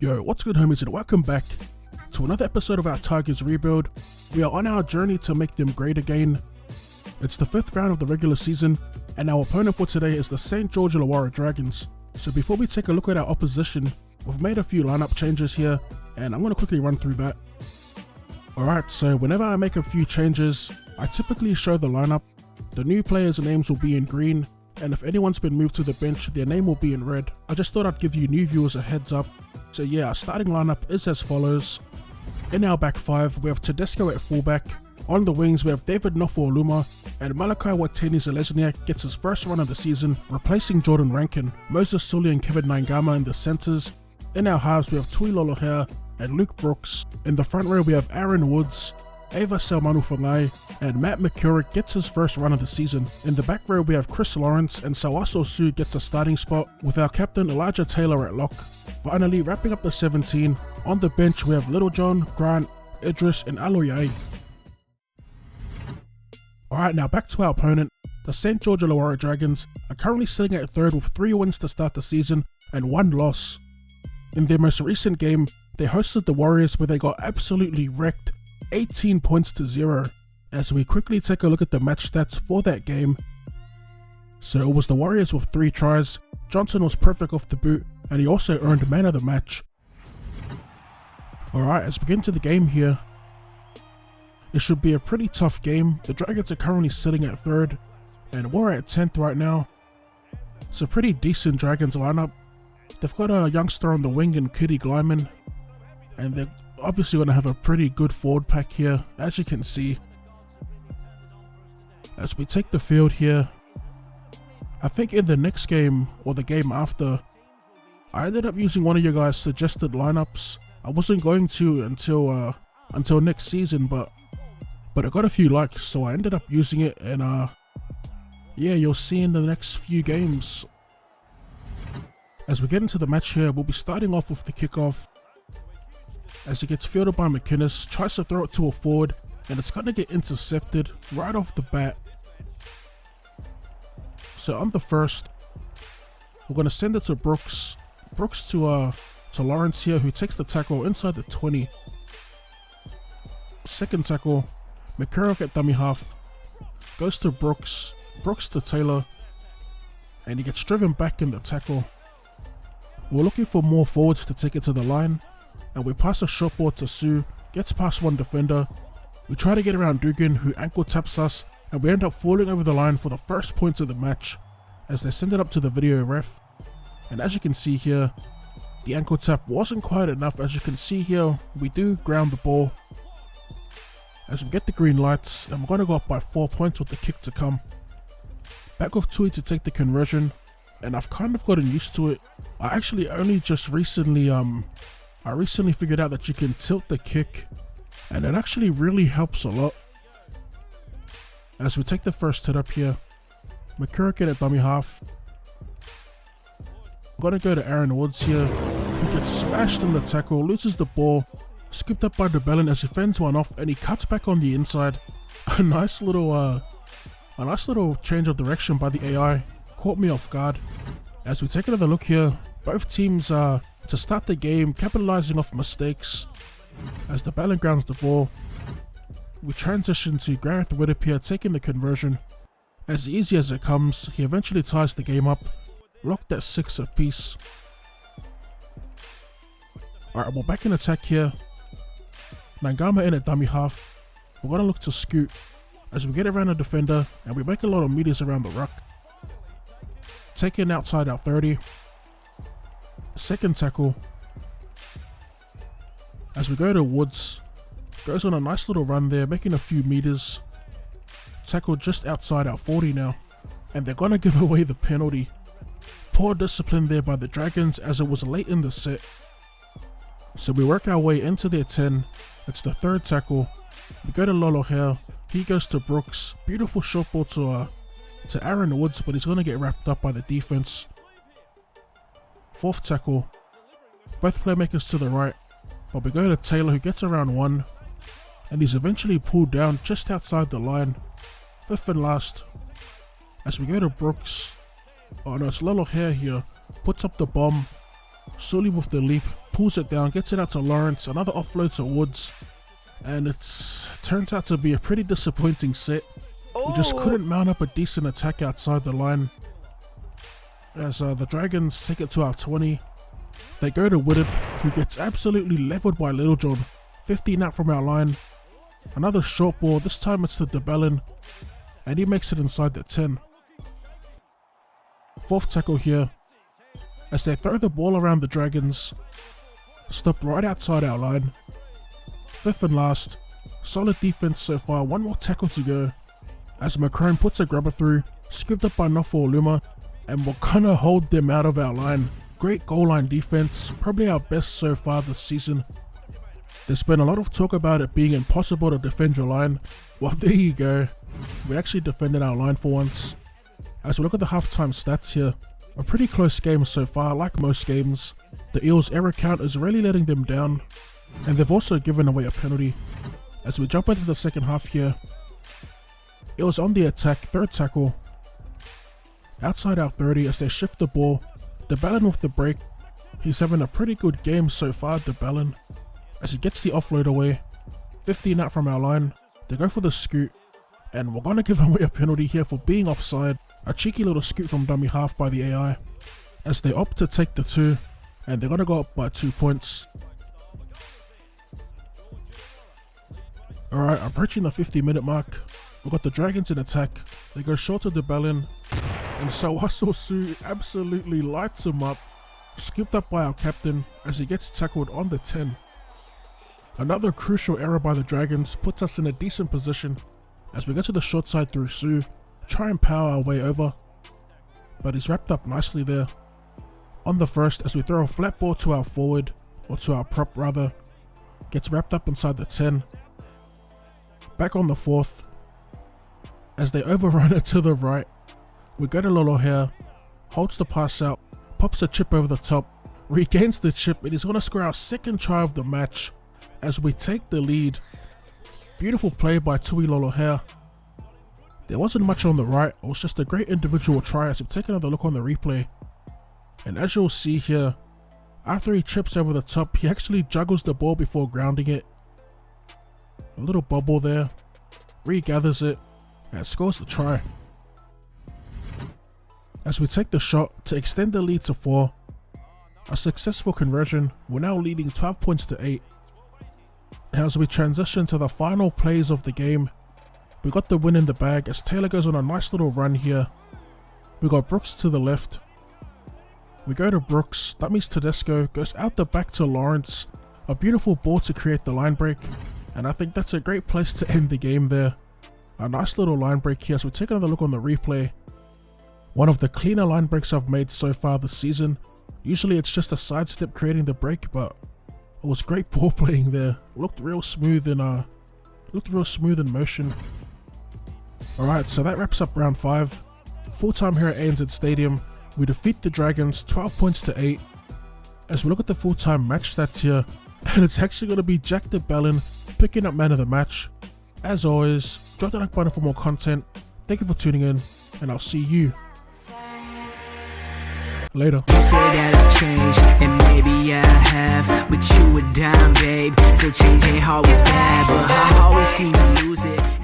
Yo, what's good homies, and welcome back to another episode of our Tigers rebuild. We are on our journey to make them great again. It's the 5th round of the regular season, and our opponent for today is the St. George Illawarra Dragons. So before we take a look at our opposition, we've made a few lineup changes here, and I'm going to quickly run through that. Alright, so whenever I make a few changes, I typically show the lineup. The new players' names will be in green, and if anyone's been moved to the bench, their name will be in red. I just thought I'd give you new viewers a heads up. So yeah, our starting lineup is as follows. In our back 5, we have Tedesco at fullback. On the wings, we have David Nofo-Oluma, and Malachi Watene-Zelezniak gets his first run of the season, replacing Jordan Rankin. Moses Sully and Kevin Naingama in the centres. In our halves, we have Tui Lolohea and Luke Brooks. In the front row, we have Aaron Woods, Ava Salmanu-Fangai, and Matt McCurrick gets his first run of the season. In the back row, we have Chris Lawrence, and Sawaso Su gets a starting spot, with our captain Elijah Taylor at lock. Finally, wrapping up the 17, on the bench we have Little John, Grant, Idris, and Aloyai. Alright, now back to our opponent. The St. George Illawarra Dragons are currently sitting at 3rd with 3 wins to start the season and 1 loss. In their most recent game, they hosted the Warriors, where they got absolutely wrecked, 18 points to 0. As we quickly take a look at the match stats for that game. So it was the Warriors with 3 tries, Johnson was perfect off the boot, and he also earned man of the match. Alright, as we get into the game here, it should be a pretty tough game. The Dragons are currently sitting at 3rd, and we're at 10th right now. It's a pretty decent Dragons lineup. They've got a youngster on the wing in Kitty Glyman, and they're obviously going to have a pretty good forward pack here, as you can see. As we take the field here, I think in the next game, or the game after, I ended up using one of your guys' suggested lineups. I wasn't going to until next season, but I got a few likes, so I ended up using it, and yeah, you'll see in the next few games. As we get into the match here, we'll be starting off with the kickoff. As it gets fielded by McInnes, tries to throw it to a forward, and it's going to get intercepted right off the bat. So on the first, we're going to send it to Brooks. Brooks to Lawrence here, who takes the tackle inside the 20. Second tackle, McCurrick at dummy half. Goes to Brooks. Brooks to Taylor. And he gets driven back in the tackle. We're looking for more forwards to take it to the line. And we pass a short ball to Sue. Gets past one defender. We try to get around Dugan, who ankle taps us, and we end up falling over the line for the first points of the match, as they send it up to the video ref. And as you can see here, the ankle tap wasn't quite enough. As you can see here, we do ground the ball. As we get the green lights, and we're going to go up by 4 points with the kick to come. Back with Tui to take the conversion, and I've kind of gotten used to it. I actually only just recently figured out that you can tilt the kick, and it actually really helps a lot. As we take the first hit up here, McCurrick at dummy half. I'm going to go to Aaron Woods here, who gets smashed in the tackle, loses the ball, scooped up by DeBellin as he fends one off, and he cuts back on the inside. A nice little change of direction by the AI, caught me off guard. As we take another look here, both teams to start the game capitalizing off mistakes. As DeBellin grounds the ball, we transition to Gareth Whittier taking the conversion. As easy as it comes, he eventually ties the game up, locked at 6 apiece. Alright, we're back in attack here. Naingama in at dummy half. We're going to look to scoot as we get around a defender, and we make a lot of meters around the ruck. Taken outside our 30. Second tackle. As we go to Woods, goes on a nice little run there, making a few meters. Tackle just outside our 40 now, and they're going to give away the penalty. Poor discipline there by the Dragons, as it was late in the set. So we work our way into their 10. It's the third tackle. We go to Lolohea. He goes to Brooks. Beautiful short ball to Aaron Woods, but he's going to get wrapped up by the defense. Fourth tackle. Both playmakers to the right. But we go to Taylor, who gets around 1. And he's eventually pulled down just outside the line. Fifth and last. As we go to Brooks. Oh no, it's Lolohea here. Puts up the bomb. Sully with the leap. pulls it down, gets it out to Lawrence, another offload to Woods, and it turns out to be a pretty disappointing set. We just couldn't mount up a decent attack outside the line. As the Dragons take it to our 20, they go to Widdop, who gets absolutely leveled by Littlejohn, 15 out from our line. Another short ball, this time it's to DeBellin, and he makes it inside the 10. Fourth tackle here, as they throw the ball around the Dragons, stopped right outside our line. Fifth and last, solid defense so far, one more tackle to go, as Macron puts a grubber through, scooped up by Nofo Luma, and we're gonna hold them out of our line. Great goal line defense, probably our best so far this season. There's been a lot of talk about it being impossible to defend your line. Well, there you go. We actually defended our line for once. As we look at the halftime stats here, a pretty close game so far, like most games. The Eels' error count is really letting them down, and they've also given away a penalty. As we jump into the second half here, Eels on the attack, third tackle. Outside our 30 as they shift the ball. DeBellin with the break. He's having a pretty good game so far, DeBellin, as he gets the offload away. 15 out from our line. They go for the scoot, and we're gonna give away a penalty here for being offside. A cheeky little scoot from dummy half by the AI, as they opt to take the 2, and they're gonna go up by 2 points. Alright, approaching the 50-minute mark. We've got the Dragons in attack. They go short to DeBellin, and Sawaso Su absolutely lights him up, scooped up by our captain as he gets tackled on the 10. Another crucial error by the Dragons puts us in a decent position as we get to the short side through Su, try and power our way over, but he's wrapped up nicely there. On the first, as we throw a flat ball to our forward, or to our prop rather, gets wrapped up inside the 10. Back on the fourth, as they overrun it to the right, we go to Lolo here, holds the pass out, pops a chip over the top, regains the chip, and he's going to score our second try of the match as we take the lead. Beautiful play by Tui Lolo here. There wasn't much on the right, it was just a great individual try as we take another look on the replay. And as you'll see here, after he chips over the top, he actually juggles the ball before grounding it. A little bubble there, regathers it, and scores the try. As we take the shot to extend the lead to 4, a successful conversion, we're now leading 12 points to 8. As we transition to the final plays of the game, we got the win in the bag as Taylor goes on a nice little run here. We got Brooks to the left. We go to Brooks, that means Tedesco goes out the back to Lawrence. A beautiful ball to create the line break, and I think that's a great place to end the game there. A nice little line break here, so we take another look on the replay. One of the cleaner line breaks I've made so far this season. Usually it's just a sidestep creating the break, but it was great ball playing there. Looked real smooth in motion. Alright, so that wraps up round 5. Full time here at ANZ Stadium. We defeat the Dragons 12 points to 8. As we look at the full time match stats here, and it's actually going to be Jack DeBellin picking up man of the match. As always, drop the like button for more content. Thank you for tuning in, and I'll see you later. You say that I've changed, and maybe I have, but you a dime, babe. Still change ain't always bad, but I always seem to lose it.